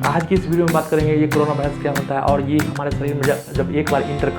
आज की इस वीडियो में बात करेंगे ये कोरोना वायरस क्या होता है और ये हमारे शरीर में जब एक बार इंटर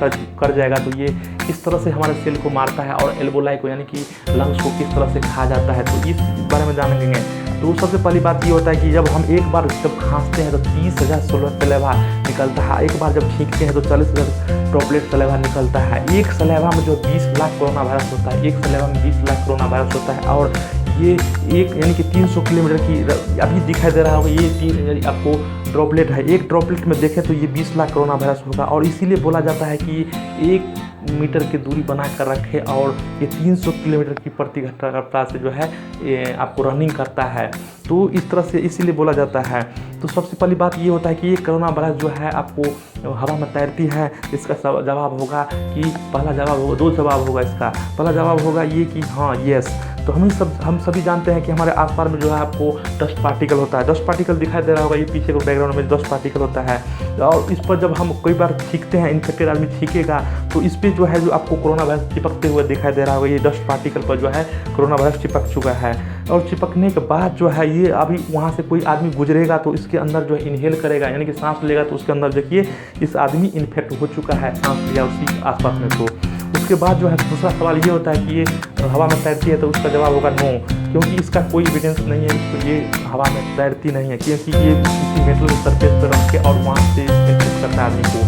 कर जाएगा तो ये किस तरह से हमारे सेल को मारता है और एल्वोलाई को यानी कि लंग्स को किस तरह से खा जाता है, तो इस बारे में जानेंगे। तो सबसे पहली बात ये होता है कि जब हम एक बार जब खांसते हैं तो 30,000 सलेवा निकलता है। एक बार जब छींकते हैं तो 40,000 ड्रॉपलेट सलेवा निकलता है। एक सलेवा में जो 20 लाख कोरोना वायरस होता है, एक सलेवा में 20 लाख कोरोना वायरस होता है। और ये एक यानी कि 300 किलोमीटर की अभी दिखाई दे रहा होगा, ये आपको ड्रॉपलेट है। एक ड्रॉपलेट में देखें तो ये 20 लाख कोरोना वायरस होगा। और इसीलिए बोला जाता है कि 1 मीटर की दूरी बना कर रखें और ये 300 किलोमीटर की प्रति घंटा रफ्तार से जो है ये आपको रनिंग करता है। तो इस तरह से इसीलिए बोला जाता है। तो सबसे पहली बात ये होता है कि ये कोरोना वायरस जो है आपको हवा में तैरती है। इसका जवाब होगा कि पहला जवाब होगा, 2 जवाब होगा इसका। पहला जवाब होगा ये कि हाँ यस। तो हम सभी जानते हैं कि हमारे आसपास में जो है आपको डस्ट पार्टिकल होता है। डस्ट पार्टिकल दिखाई दे रहा होगा, ये पीछे को बैकग्राउंड में डस्ट पार्टिकल होता है। और इस पर जब हम कई बार छींकते हैं, इन्फेक्टेड आदमी छींकेगा तो इस पर जो है जो आपको कोरोना वायरस चिपकते हुए दिखाई दे रहा होगा। ये डस्ट पार्टिकल पर जो है कोरोना वायरस चिपक चुका है। और चिपकने के बाद जो है ये अभी वहाँ से कोई आदमी गुजरेगा तो इसके अंदर जो है इनहेल करेगा यानी कि सांस लेगा, तो उसके अंदर देखिए इस आदमी इन्फेक्ट हो चुका है, सांस लिया उसी आसपास में। तो उसके बाद जो है दूसरा सवाल ये होता है कि ये हवा में तैरती है, तो उसका जवाब होगा नो, क्योंकि इसका कोई एविडेंस नहीं है तो ये हवा में तैरती नहीं है, क्योंकि ये किसी मेटल सरफेस पर रख के और वहाँ से इन्फेक्ट करता है आदमी को।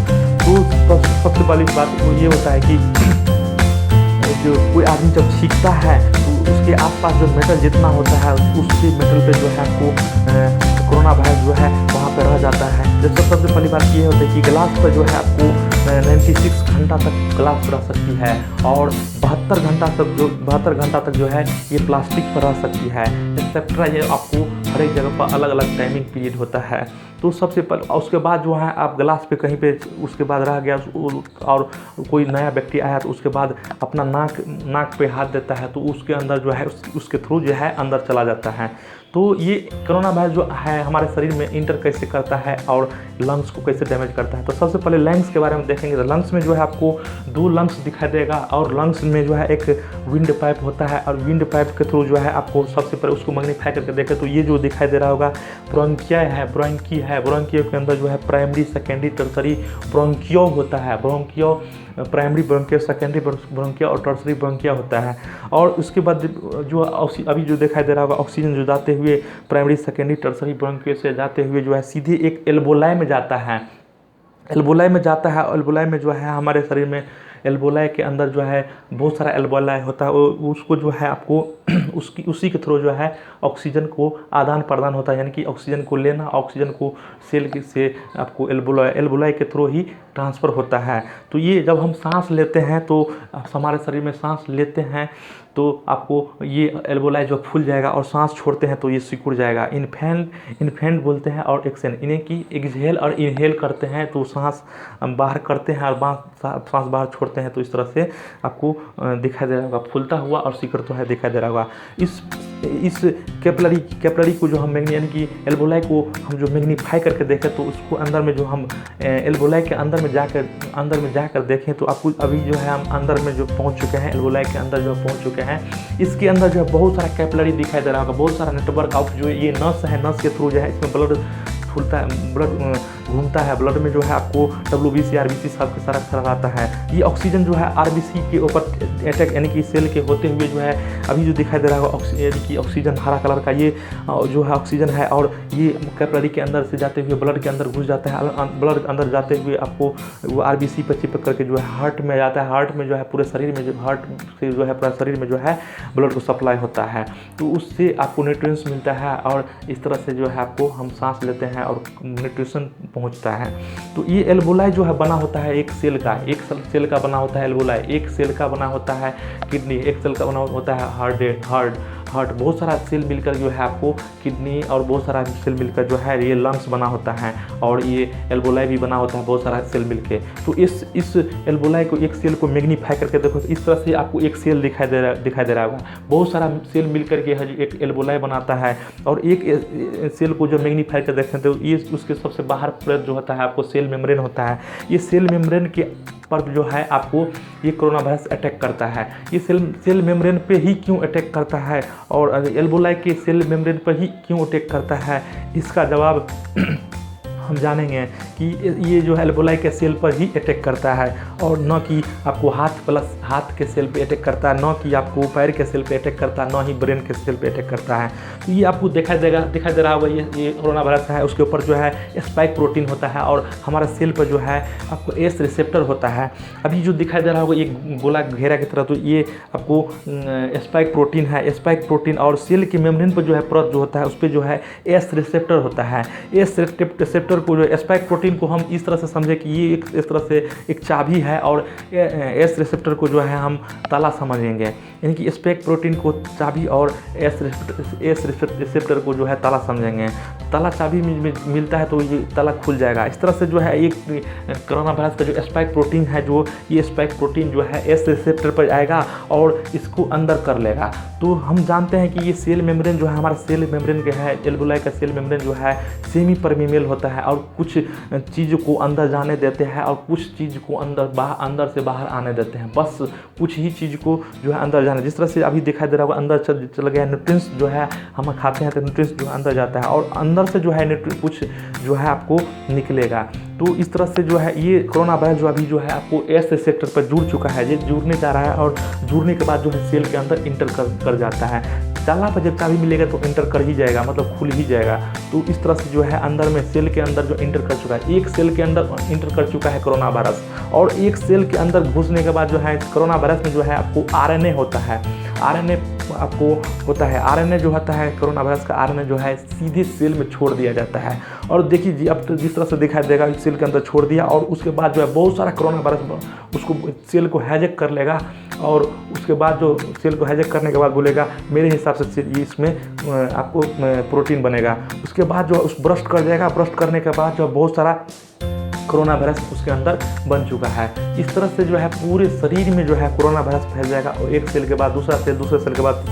तो सबसे पहली बात तो ये होता है कि जो कोई आदमी जब छींकता है तो उसके आसपास जो मेटल जितना होता है उसके मेटल पे जो है आपको कोरोना वायरस जो है वहाँ पे रह जाता है। जैसे सबसे पहली बात ये होता है कि ग्लास पर जो है आपको 96 घंटा तक ग्लास रह सकती है और 72 घंटा तक जो है ये प्लास्टिक पर रह सकती है। एक्सेट्रा ये आपको हर एक जगह पर अलग अलग टाइमिंग पीरियड होता है। तो सबसे पहले उसके बाद जो है आप ग्लास पे कहीं पे उसके बाद रह गया और कोई नया व्यक्ति आया तो उसके बाद अपना नाक पे हाथ देता है तो उसके अंदर जो है उसके थ्रू जो है अंदर चला जाता है। तो ये कोरोना वायरस जो है हमारे शरीर में इंटर कैसे करता है और लंग्स को कैसे डैमेज करता है। तो सबसे पहले लंग्स के बारे में देखेंगे। तो लंग्स में जो है आपको 2 लंग्स दिखाई देगा और लंग्स में जो है एक विंड पाइप होता है और विंड पाइप के थ्रू जो है आपको सबसे पहले उसको मैग्नीफाई करके देखें तो ये जो दिखाई दे रहा होगा ब्रोंकिया है, ब्रोंकी है। ब्रोंकियो के अंदर जो है प्राइमरी, सेकेंडरी, टर्सरी ब्रोंकियो होता है। ब्रोंकियो प्राइमरी ब्रोंकिया, सेकेंडरी ब्रोंकिया और टर्सरी ब्रोंकिया होता है। और उसके बाद जो अभी जो दिखाई दे रहा होगा ऑक्सीजन जो जाते हुए प्राइमरी, सेकेंडरी, टर्सरी ब्रोंकिया से जाते हुए जो है सीधे एक एल्वोलाई में जाता है। एल्वोलाई में जाता है। एल्वोलाई में जो है हमारे शरीर में एल्वोलाई के अंदर जो है बहुत सारा एल्वोलाई होता है। उसको जो है आपको उसी के थ्रू जो है ऑक्सीजन को आदान प्रदान होता है, यानी कि ऑक्सीजन को लेना, ऑक्सीजन को सेल से आपको एल्वोलाई के थ्रू ही ट्रांसफ़र होता है। तो ये जब हम सांस लेते हैं तो हमारे शरीर में सांस लेते हैं तो आपको ये एल्वोलाई जो फूल जाएगा और सांस छोड़ते हैं तो ये सिकुड़ जाएगा। इन्फेंट बोलते हैं और एक्सेल, इन्हें की एक्सहेल और इनहेल करते हैं तो सांस बाहर करते हैं और सांस बाहर छोड़ते हैं। तो इस तरह से आपको दिखाई दे रहा होगा, फूलता हुआ और सिकुड़ता हुआ दिखाई दे रहा होगा। इस कैपिलरी को जो हम यानी कि एल्वोलाई को हम जो मैग्नीफाई करके देखें तो उसको अंदर में जो हम एल्वोलाई के अंदर में जाकर देखें तो आपको अभी जो है हम अंदर में जो पहुंच चुके हैं, एल्वोलाई के अंदर जो पहुंच चुके हैं। इसके अंदर जो है बहुत सारा कैपिलरी दिखाई दे रहा होगा, बहुत सारा नेटवर्क ऑफ जो ये नस है, नस के थ्रू जो है इसमें ब्लड फूलता है, ब्लड घूमता है। ब्लड में जो है आपको WBC, RBC सब के सारा आता है। ये ऑक्सीजन जो है RBC के ऊपर अटैक यानी कि सेल के होते हुए जो है अभी जो दिखाई दे रहा है यानी कि ऑक्सीजन हरा कलर का ये जो है ऑक्सीजन है और ये कैपिलरी के अंदर से जाते हुए ब्लड के अंदर घुस जाता है। ब्लड अंदर जाते हुए आपको वो RBC पर चिपक करके जो है हार्ट में जाता है। हार्ट में जो है पूरे शरीर में जो हार्ट से जो है पूरा शरीर में जो है ब्लड को सप्लाई होता है। तो उससे आपको न्यूट्रिएंट्स मिलता है और इस तरह से जो है आपको हम सांस लेते हैं और न्यूट्रिशन पहुंचता है। तो ये एल्वोलाई जो है बना होता है एक सेल का बना होता है एल्वोलाई। एक सेल का बना होता है किडनी, एक सेल का बना होता है हार्ट। बहुत सारा सेल मिलकर जो है आपको किडनी और बहुत सारा सेल मिलकर जो है ये लंग्स बना होता है और ये एल्वोलाई भी बना होता है बहुत सारा सेल मिलके। तो इस एल्वोलाई को एक सेल को मैग्नीफाई करके देखो तो इस तरह से आपको एक सेल दिखाई दे रहा होगा। बहुत सारा सेल मिलकर के एक एल्वोलाई बनाता है और एक सेल को जो मैग्नीफाई कर देखते हैं तो ये उसके सबसे बाहर परत जो होता है आपको सेल मेम्ब्रेन होता है। ये सेल मेम्ब्रेन के पर जो है आपको ये कोरोना वायरस अटैक करता है। ये सेल मेम्ब्रेन पे ही क्यों अटैक करता है और एल्वोलाई के सेल मेम्ब्रेन पर ही क्यों अटैक करता है, इसका जवाब हम जानेंगे कि ये जो है एल्बोलाई के सेल पर ही अटैक करता है और न कि आपको हाथ के सेल पे अटैक करता है, न कि आपको पैर के सेल पे अटैक करता है, न ही ब्रेन के सेल पे अटैक करता है। तो ये आपको दिखाई दे रहा होगा, ये कोरोना वायरस है, उसके ऊपर जो है स्पाइक प्रोटीन होता है और हमारा सेल पर जो है आपको एस रिसेप्टर होता है। अभी जो दिखाई दे रहा होगा ये गोला घेरा की तरह, तो ये आपको स्पाइक प्रोटीन है। स्पाइक प्रोटीन और सेल के मेम्ब्रेन पर जो है परत जो होता है उस पर जो है एस रिसेप्टर होता है। एस रिसेप्टर को जो स्पाइक प्रोटीन को हम इस तरह से समझे कि ये इस तरह से एक चाबी है और एस रिसेप्टर को जो है हम ताला समझेंगे, यानी कि स्पाइक प्रोटीन को चाबी और एस रिसेप्टर को जो है ताला समझेंगे। ताला चाबी मिलता है तो ये ताला खुल जाएगा। इस तरह से जो है एक कोरोना वायरस का जो स्पाइक प्रोटीन है, जो ये स्पाइक प्रोटीन जो है एस रिसेप्टर पर आएगा और इसको अंदर कर लेगा। तो हम जानते हैं कि ये सेल मेम्ब्रेन जो है हमारा सेल मेम्ब्रेन के है, एल्बोलाई का सेल मेम्ब्रेन जो है सेमी परमीबल होता है और कुछ चीज़ को अंदर जाने देते हैं और कुछ चीज़ को अंदर से बाहर आने देते हैं। बस कुछ ही चीज़ को जो है अंदर जाने, जिस तरह से अभी दिखाई दे रहा होगा अंदर चल गया न्यूट्रिएंट्स जो है हम खाते हैं तो न्यूट्रिएंट्स जो है अंदर जाता है और अंदर से जो है कुछ जो है आपको निकलेगा। तो इस तरह से जो है ये कोरोना वायरस जो अभी जो है आपको एस रिसेप्टर पर जुड़ चुका है, ये जुड़ने जा रहा है और जुड़ने के बाद जो है सेल के अंदर इंटर कर जाता है। ताला पर जब चाबी मिलेगा तो इंटर कर ही जाएगा, मतलब खुल ही जाएगा। तो इस तरह से जो है अंदर में सेल के अंदर जो इंटर कर चुका है, एक सेल के अंदर इंटर कर चुका है कोरोना वायरस, और एक सेल के अंदर घुसने के बाद जो है कोरोना वायरस में जो है आपको आरएनए होता है। आरएनए आपको होता है, आरएनए जो होता है कोरोना वायरस का आरएनए जो है सीधे सेल में छोड़ दिया जाता है। और देखिए जी, अब तो जिस तरह से दिखाई देगा सेल के अंदर छोड़ दिया और उसके बाद जो है बहुत सारा कोरोना वायरस उसको सेल को हाईजैक कर लेगा और उसके बाद जो सेल को हाईजैक करने के बाद बोलेगा मेरे हिसाब से इसमें आपको प्रोटीन बनेगा। उसके बाद जो उस ब्रस्ट कर जाएगा, ब्रस्ट करने के बाद जो बहुत सारा कोरोना वायरस उसके अंदर बन चुका है। इस तरह से जो है पूरे शरीर में जो है कोरोना वायरस फैल जाएगा और एक सेल के बाद दूसरा सेल, दूसरे सेल के बाद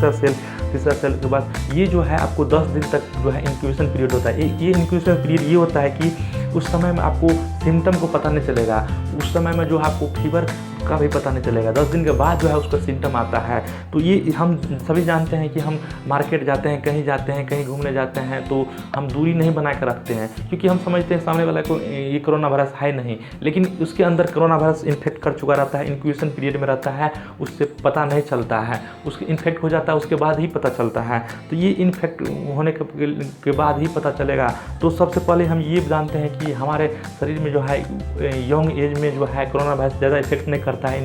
तीसरा सेल के बाद ये जो है आपको 10 दिन तक जो है इंक्यूबेशन पीरियड होता है। ये इंक्यूबेशन पीरियड ये होता है कि उस समय में आपको सिम्टम को पता नहीं चलेगा, उस समय में जो आपको फीवर का भी पता नहीं चलेगा। 10 दिन के बाद जो है उसका सिम्टम आता है। तो ये हम सभी जानते हैं कि हम मार्केट जाते हैं, कहीं घूमने जाते हैं तो हम दूरी नहीं बना कर रखते हैं, क्योंकि हम समझते हैं सामने वाला को ये कोरोना वायरस है नहीं, लेकिन उसके अंदर कोरोना वायरस इन्फेक्ट कर चुका रहता है, इंक्यूबेशन पीरियड में रहता है, उससे पता नहीं चलता है, उसके इन्फेक्ट हो जाता है उसके बाद ही पता चलता है। तो ये इन्फेक्ट होने के बाद ही पता चलेगा। तो सबसे पहले हम ये जानते हैं कि हमारे शरीर में जो है यंग एज में जो है कोरोना वायरस ज़्यादा इफेक्ट नहीं करता है,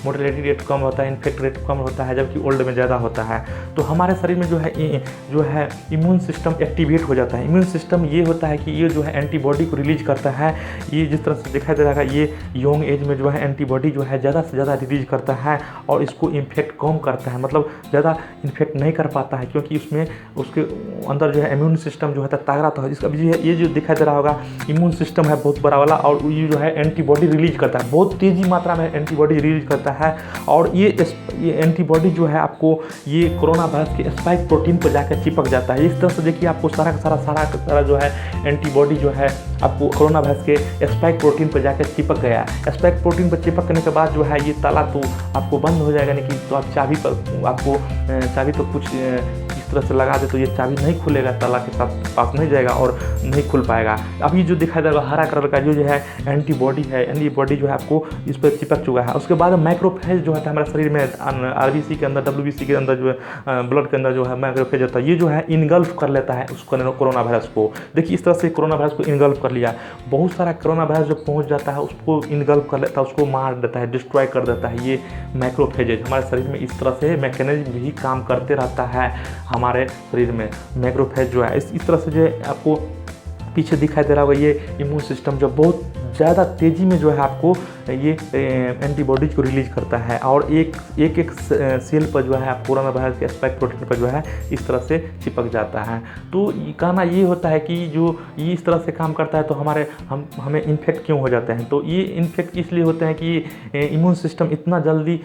मोर्टेलिटी रेट कम होता है, इन्फेक्ट रेट कम होता है, जबकि ओल्ड में ज़्यादा होता है। तो हमारे शरीर में जो है इम्यून सिस्टम एक्टिवेट हो जाता है। इम्यून सिस्टम ये होता है कि ये जो है एंटीबॉडी को रिलीज करता है। ये जिस तरह से दिखाई दे रहा है ये यंग एज में जो है एंटीबॉडी जो है ज़्यादा से ज़्यादा रिलीज करता है और इसको इन्फेक्ट कम करता है, मतलब ज़्यादा इन्फेक्ट नहीं कर पाता है, क्योंकि उसमें उसके अंदर जो है इम्यून सिस्टम जो है तगड़ा तो है। इसका ये जो दिखाई दे रहा होगा इम्यून सिस्टम है बहुत बड़ा वाला, और ये जो है एंटीबॉडी रिलीज करता है, बहुत तेज़ी मात्रा में एंटीबॉडी रिलीज करता है। और ये एंटीबॉडी जो है आपको ये कोरोना वायरस के स्पाइक प्रोटीन पर जाकर चिपक जाता है। इस तरह से देखिए आपको सारा जो है एंटीबॉडी जो है आपको कोरोना वायरस के स्पाइक प्रोटीन पर जाकर चिपक गया। स्पाइक प्रोटीन पर चिपकने के बाद जो है ये ताला तो आपको बंद हो जाएगा, नहीं तो आप चाबी पर कुछ इस तरह से लगा दे तो ये चाबी नहीं खुलेगा, ताला के साथ पास नहीं जाएगा और नहीं खुल पाएगा। अभी जो दिखाई दे रहा है हरा कलर का जो है एंटीबॉडी जो है आपको इस पर चिपक चुका है। उसके बाद माइक्रोफेज जो है हमारे शरीर में आरबीसी के अंदर, डब्ल्यूबीसी के अंदर जो है ब्लड के अंदर जो है माइक्रोफेज होता है, ये जो है इनगल्फ कर लेता है उसको कोरोना वायरस को। देखिए इस तरह से कोरोना वायरस को इनगल्फ कर लिया। बहुत सारा कोरोना वायरस जो पहुंच जाता है उसको इनगल्फ कर लेता है, उसको मार देता है, डिस्ट्रॉय कर देता है। ये माइक्रोफेजेज हमारे शरीर में इस तरह से मैकेनिज्म भी काम करते रहता है हमारे शरीर में। मैक्रोफेज जो है इस तरह से जो है आपको पीछे दिखाई दे रहा होगा ये इम्यून सिस्टम जो बहुत ज़्यादा तेज़ी में जो है आपको ये एंटीबॉडीज को रिलीज करता है और एक सेल पर जो है कोरोना वायरस के स्पाइक प्रोटीन पर जो है इस तरह से चिपक जाता है। तो कहना ये होता है कि जो ये इस तरह से काम करता है तो हमें इन्फेक्ट क्यों हो जाते हैं। तो ये इन्फेक्ट इसलिए होते हैं कि इम्यून सिस्टम इतना जल्दी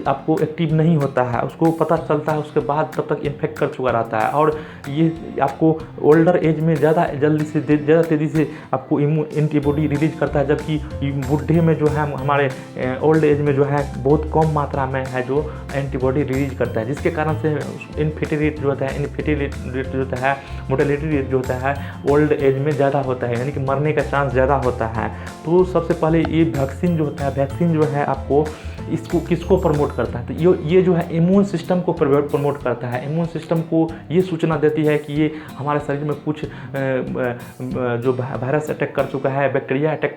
आपको एक्टिव नहीं होता है, उसको पता चलता है उसके बाद तब तक इन्फेक्ट कर चुका रहता है। और ये आपको ओल्डर एज में ज़्यादा तेज़ी से आपको एंटीबॉडी रिलीज करता है, जबकि बुढ़े में जो है हमारे ओल्ड एज में जो है बहुत कम मात्रा में है जो एंटीबॉडी रिलीज करता है, जिसके कारण से इन्फर्टिलिटी रेट जो होता है, इन्फर्टिलिटी रेट जो होता है, मोर्टेलिटी रेट जो होता है ओल्ड एज में ज़्यादा होता है, यानी कि मरने का चांस ज़्यादा होता है। तो सबसे पहले ये वैक्सीन जो होता है, वैक्सीन जो है आपको इसको किसको प्रमोट करता है, तो ये जो है इम्यून सिस्टम को प्रमोट करता है। इम्यून सिस्टम को ये सूचना देती है कि ये हमारे शरीर में कुछ जो वायरस अटैक कर चुका है, बैक्टीरिया अटैक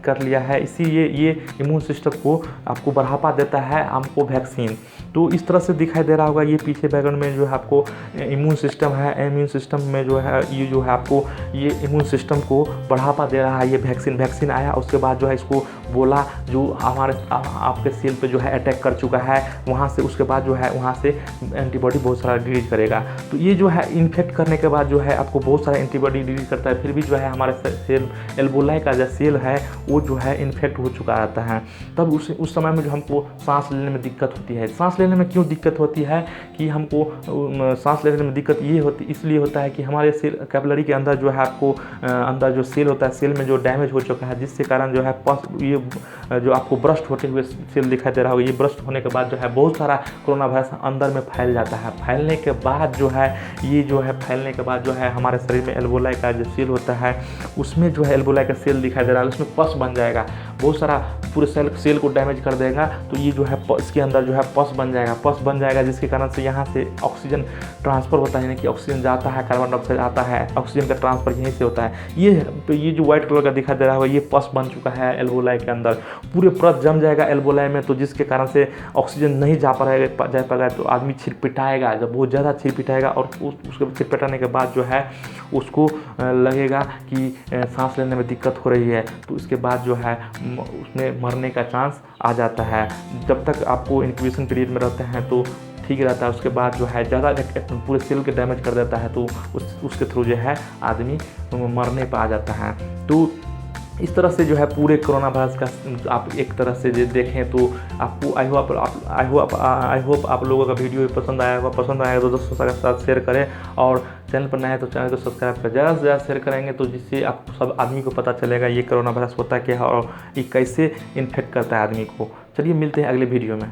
कर लिया है, इसीलिए ये इम्यून सिस्टम को आपको बढ़ावा देता है हमको वैक्सीन। तो इस तरह से दिखाई दे रहा होगा ये पीछे बैकग्राउंड में जो है आपको इम्यून सिस्टम है, इम्यून सिस्टम में जो है ये जो है आपको ये इम्यून सिस्टम को बढ़ावा दे रहा है ये वैक्सीन आया। उसके बाद जो है इसको बोला जो हमारे आपके सेल पे जो है अटैक कर चुका है वहाँ से, उसके बाद जो है वहाँ से एंटीबॉडी बहुत सारा रिलीज करेगा। तो ये जो है इन्फेक्ट करने के बाद जो है आपको बहुत सारा एंटीबॉडी रिलीज करता है, फिर भी जो है हमारे सेल एल्बोलाई का जो सेल है वो जो है इन्फेक्ट हो चुका रहता है। तब उस समय में जो हमको सांस लेने में दिक्कत होती है। सांस लेने में क्यों दिक्कत होती है कि हमको सांस लेने में दिक्कत ये इसलिए होता है कि हमारे सेल कैपिलरी के अंदर जो है आपको अंदर जो सेल होता है, सेल में जो डैमेज हो चुका है, जिसके कारण जो है ये जो आपको ब्रस्ट होते हुए सेल दिखाई दे रहा होगा, ये ब्रस्ट होने के बाद जो है बहुत सारा कोरोना वायरस अंदर में फैल जाता है। फैलने के बाद जो है ये जो है फैलने के बाद जो है हमारे शरीर में एल्बोलाई का जो सेल होता है उसमें जो है एल्बोलाई का सेल दिखाई दे रहा है, उसमें पस बन जाएगा, बहुत सारा पूरे सेल को डैमेज कर देगा। तो ये जो है इसके अंदर जो है पस बन जाएगा जिसके कारण से यहाँ से ऑक्सीजन ट्रांसफ़र होता है, यानी कि ऑक्सीजन जाता है, कार्बन डाइऑक्साइड आता है, ऑक्सीजन का ट्रांसफ़र यहीं से होता है। ये जो व्हाइट कलर का दिखाई दे रहा होगा ये पस बन चुका है एल्बोलाई के अंदर, पूरे परत जम जाएगा एल्बोलाई में। तो जिसके कारण से ऑक्सीजन नहीं जा पाएगा तो आदमी छिरपिटाएगा, जब बहुत ज़्यादा छिरपिटाएगा और उसके छिरपिटाने के बाद जो है उसको लगेगा कि सांस लेने में दिक्कत हो रही है, तो उसके बाद जो है उसमें मरने का चांस आ जाता है। जब तक आपको इंक्यूबेशन पीरियड में रहते हैं तो ठीक रहता है, उसके बाद जो है ज़्यादा पूरे सेल के डैमेज कर देता है तो उसके थ्रू जो है आदमी मरने पर आ जाता है। तो इस तरह से जो है पूरे कोरोना वायरस का आप एक तरह से देखें तो आपको आई होप आप लोगों का वीडियो पसंद आया तो दोस्तों के साथ शेयर करें, और चैनल पर नए हैं तो चैनल को सब्सक्राइब करें। ज़्यादा से ज़्यादा शेयर करेंगे तो जिससे आप सब आदमी को पता चलेगा ये कोरोना वायरस होता क्या है और ये कैसे इन्फेक्ट करता है आदमी को। चलिए मिलते हैं अगले वीडियो में।